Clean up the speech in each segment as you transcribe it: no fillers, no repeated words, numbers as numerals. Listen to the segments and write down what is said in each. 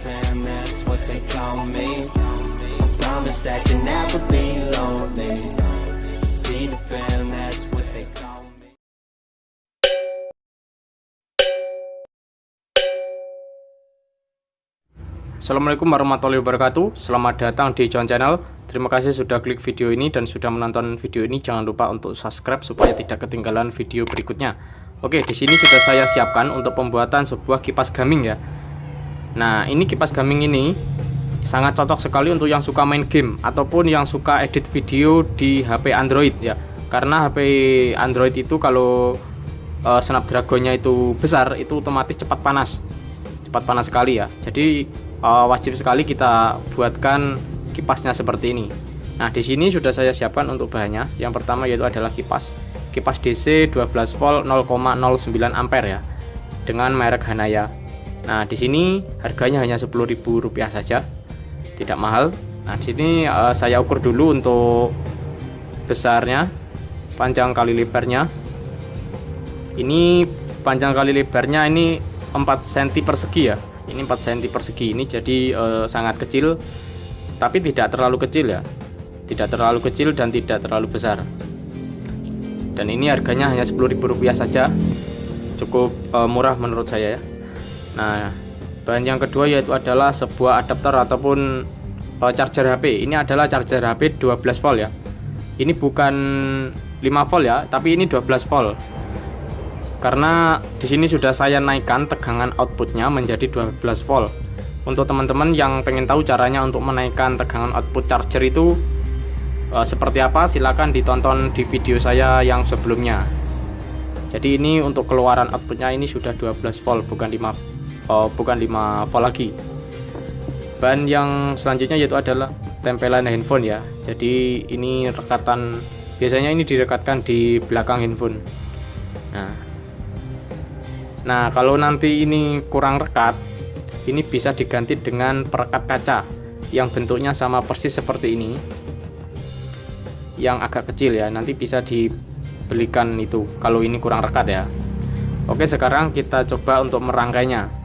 fam, that's what they call me. I promise that you'll never be lonely. Be the fam, that's what they call me. Assalamualaikum warahmatullahi wabarakatuh. Selamat datang di John Channel. Terima kasih sudah klik video ini dan sudah menonton video ini. Jangan lupa untuk subscribe supaya tidak ketinggalan video berikutnya. Oke, di sini sudah saya siapkan untuk pembuatan sebuah kipas gaming ya. Nah, ini kipas gaming ini sangat cocok sekali untuk yang suka main game ataupun yang suka edit video di HP Android ya. Karena HP Android itu kalau Snapdragon-nya itu besar, itu otomatis cepat panas sekali ya. Jadi wajib sekali kita buatkan kipasnya seperti ini. Nah, di sini sudah saya siapkan untuk bahannya. Yang pertama yaitu adalah kipas DC 12 volt 0,09 ampere ya, dengan merek Hanaya. Nah, di sini harganya hanya Rp10.000 saja, tidak mahal. Nah, di sini saya ukur dulu untuk besarnya, panjang kali lebarnya. Ini panjang kali lebarnya ini 4 cm persegi ya. Ini 4 cm persegi ini, jadi sangat kecil, tapi tidak terlalu kecil ya. Tidak terlalu kecil dan tidak terlalu besar. Dan ini harganya hanya Rp10.000 saja, cukup murah menurut saya ya. Nah, bahan yang kedua yaitu adalah sebuah adapter ataupun charger HP. Ini adalah charger HP 12 volt ya. Ini bukan 5 volt ya, tapi ini 12 volt. Karena di sini sudah saya naikkan tegangan outputnya menjadi 12 volt. Untuk teman-teman yang pengen tahu caranya untuk menaikkan tegangan output charger itu seperti apa, silakan ditonton di video saya yang sebelumnya. Jadi ini untuk keluaran outputnya ini sudah 12 volt, bukan 5 volt lagi. Bahan yang selanjutnya yaitu adalah tempelan handphone ya. Jadi ini rekatan, biasanya ini direkatkan di belakang handphone. Nah, kalau nanti ini kurang rekat, ini bisa diganti dengan perekat kaca yang bentuknya sama persis seperti ini, yang agak kecil ya. Nanti bisa dibelikan itu kalau ini kurang rekat ya. Oke, sekarang kita coba untuk merangkainya.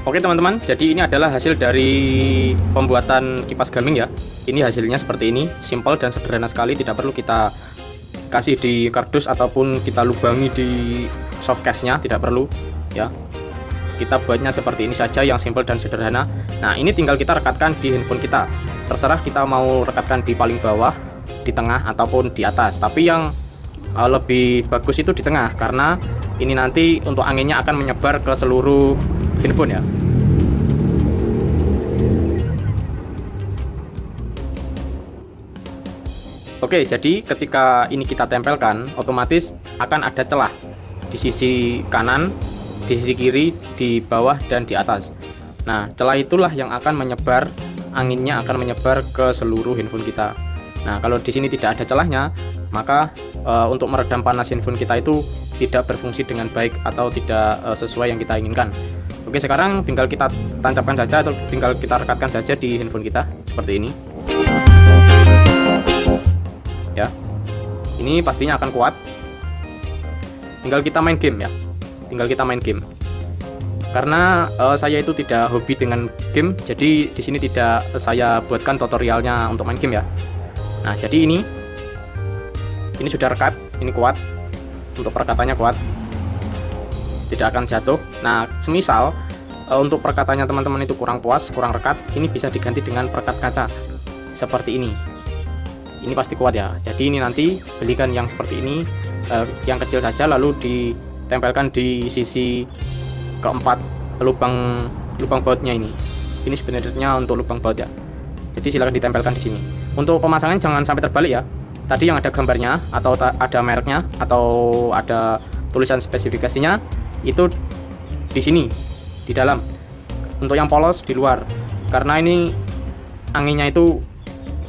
Oke teman-teman, jadi ini adalah hasil dari pembuatan kipas gaming ya. Ini hasilnya seperti ini, simpel dan sederhana sekali, tidak perlu kita kasih di kardus ataupun kita lubangi di softcase-nya, tidak perlu ya. Kita buatnya seperti ini saja, yang simpel dan sederhana. Nah, ini tinggal kita rekatkan di handphone kita. terserah kita mau rekatkan di paling bawah, di tengah, ataupun di atas. Tapi yang lebih bagus itu di tengah, karena ini nanti untuk anginnya akan menyebar ke seluruh handphone ya. Oke, jadi ketika ini kita tempelkan, otomatis akan ada celah di sisi kanan, di sisi kiri, di bawah, dan di atas. Nah, celah itulah yang akan menyebar, anginnya akan menyebar ke seluruh handphone kita. Nah, kalau di sini tidak ada celahnya, maka untuk meredam panas handphone kita itu tidak berfungsi dengan baik atau tidak sesuai yang kita inginkan. Oke, sekarang tinggal kita tancapkan saja atau tinggal kita rekatkan saja di handphone kita seperti ini. Ya, ini pastinya akan kuat. Tinggal kita main game ya, tinggal kita main game. Karena saya itu tidak hobi dengan game, jadi di sini tidak saya buatkan tutorialnya untuk main game ya. Nah, jadi ini sudah rekat, ini kuat, untuk perekatannya kuat, tidak akan jatuh. Nah, semisal untuk perekatannya teman-teman itu kurang puas, kurang rekat, ini bisa diganti dengan perekat kaca seperti ini. Ini pasti kuat ya. Jadi ini nanti belikan yang seperti ini, yang kecil saja, lalu ditempelkan di sisi keempat lubang bautnya ini. Ini sebenarnya untuk lubang baut ya. Jadi silakan ditempelkan di sini. Untuk pemasangan jangan sampai terbalik ya. Tadi yang ada gambarnya atau ada mereknya atau ada tulisan spesifikasinya itu di sini di dalam. Untuk yang polos di luar. Karena ini anginnya itu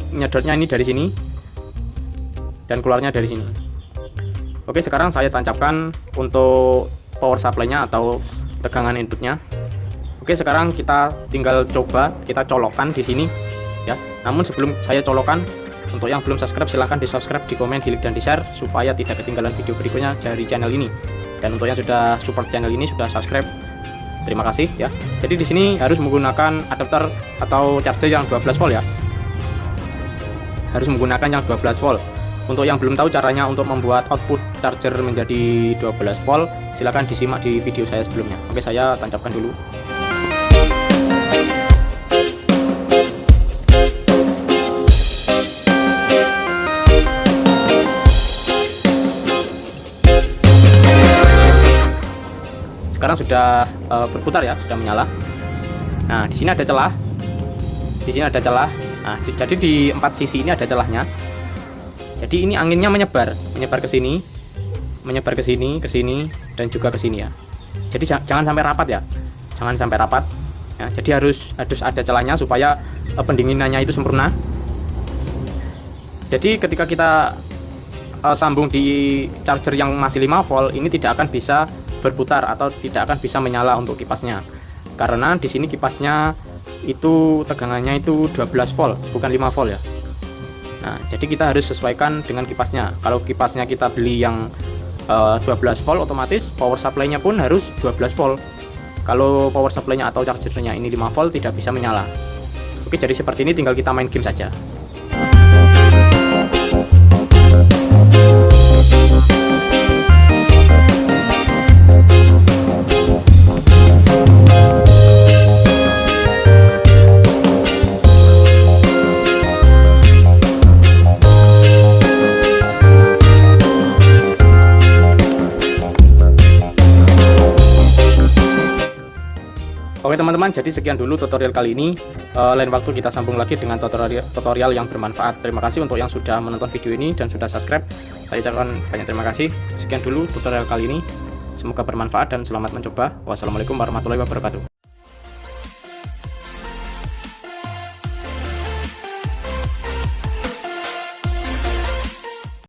nyedotnya ini dari sini dan keluarnya dari sini. Oke, sekarang saya tancapkan untuk power supply-nya atau tegangan inputnya. Oke, sekarang kita tinggal coba, kita colokkan di sini ya. Namun sebelum saya colokkan, untuk yang belum subscribe silahkan di subscribe, di komen, di like, dan di share supaya tidak ketinggalan video berikutnya dari channel ini. Dan untuk yang sudah support channel ini, sudah subscribe, terima kasih ya. Jadi di sini harus menggunakan adapter atau charger yang 12 volt ya. Harus menggunakan yang 12 volt. Untuk yang belum tahu caranya untuk membuat output charger menjadi 12 volt, silahkan disimak di video saya sebelumnya. Oke, saya tancapkan dulu. Sekarang sudah berputar ya, sudah menyala. Nah, di sini ada celah. Di sini ada celah. Nah, jadi di 4 sisi ini ada celahnya. Jadi ini anginnya menyebar ke sini, menyebar ke sini, dan juga ke sini ya. Jadi jangan sampai rapat ya, jangan sampai rapat. Ya, jadi harus ada celahnya supaya pendinginannya itu sempurna. Jadi ketika kita sambung di charger yang masih 5 volt, ini tidak akan bisa berputar atau tidak akan bisa menyala untuk kipasnya. Karena di sini kipasnya itu tegangannya itu 12 volt, bukan 5 volt ya. Nah, jadi kita harus sesuaikan dengan kipasnya. Kalau kipasnya kita beli yang 12 volt, otomatis power supply-nya pun harus 12 volt. Kalau power supply-nya atau chargernya ini 5 volt, tidak bisa menyala. Oke, jadi seperti ini tinggal kita main game saja. Oke teman-teman, jadi sekian dulu tutorial kali ini. Lain waktu kita sambung lagi dengan tutorial yang bermanfaat. Terima kasih untuk yang sudah menonton video ini dan sudah subscribe. Saya ucapkan banyak terima kasih. Sekian dulu tutorial kali ini. Semoga bermanfaat dan selamat mencoba. Wassalamualaikum warahmatullahi wabarakatuh.